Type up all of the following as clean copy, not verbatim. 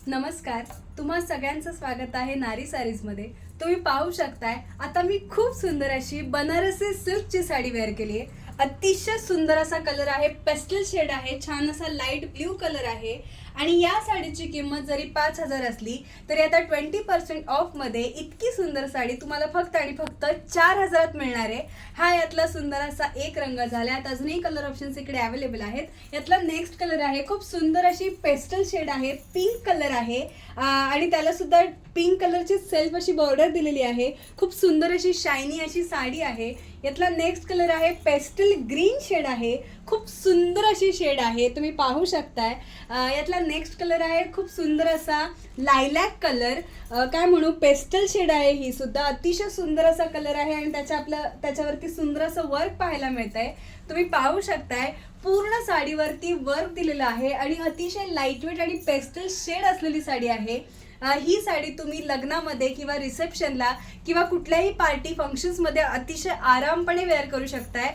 नमस्कार, तुम्हा सगळ्यांचं स्वागत आहे नारी सारीजमध्ये। तुम्ही पाहू शकताय आता मी खूप सुंदर अशी बनारसी सिल्कची साडी वेअर केली आहे। अतिशय सुंदर असा कलर आहे, पेस्टल शेड आहे, छान असा लाईट ब्ल्यू कलर आहे आणि या साडीची किंमत जरी 5000 असली तरी आता 20% ऑफ मध्ये इतकी सुंदर साडी तुम्हाला फक्त आणि फक्त 4000 मिळणार आहे। हा यातला सुंदर असा एक रंग झाला। आता अजूनही कलर ऑप्शन्स इकडे अवेलेबल आहेत। यातला नेक्स्ट कलर आहे, खूप सुंदर अशी पेस्टल शेड आहे, पिंक कलर आहे आणि त्याला सुद्धा पिंक कलरची सेल्फ अशी बॉर्डर दिलेली आहे। खूप सुंदर अशी शायनी अशी साडी आहे। यातला नेक्स्ट कलर आहे पेस्टल ग्रीन शेड आहे, खूप सुंदर अशी शेड आहे, तुम्ही पाहू शकताय। यातला नेक्स्ट कलर आहे खूप सुंदर असा लायलॅक कलर, काय म्हणू पेस्टल शेड आहे, ही सुद्धा अतिशय सुंदर असा कलर आहे आणि त्याच्यावरती सुंदर असं वर्क पाहायला मिळतंय। तुम्ही पाहू शकताय पूर्ण साडीवरती वर्क दिलेलं आहे आणि अतिशय लाईटवेट आणि पेस्टल शेड असलेली साडी आहे। ही साडी तुम्ही लग्नामध्ये किंवा रिसेप्शनला किंवा कुठल्याही पार्टी फंक्शन्समध्ये अतिशय आरामपणे वेअर करू शकताय।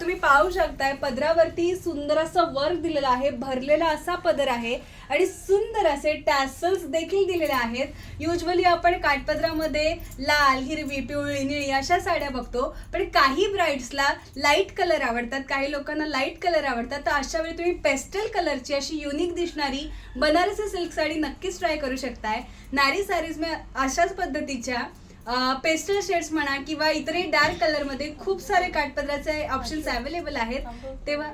तुम्ही पाहू शकताय पदरावरती सुंदर असं वर्क दिलेलं आहे, भरलेला असा पदर आहे आणि सुंदर असे टॅसल्स देखील दिलेले आहेत। युजुअली आपण काठपदरामध्ये लाल, हिरवी, पिवळी, निळी अशा साड्या बघतो, पण काही ब्राइड्सला लाईट कलर आवडतात, काही लोकांना लाईट कलर आवडतात, तर अशा वेळी तुम्ही पेस्टल कलरची अशी युनिक दिसणारी बनारसी सिल्क साडी नक्कीच ट्राय करू शकताय। नारी सारीज में अशाच पद्धतीच्या पेस्टल शेड्स म्हणा किंवा इतरही डार्क कलर मध्ये खूप सारे काठपदराचे ऑप्शन्स अवेलेबल आहेत। तेव्हा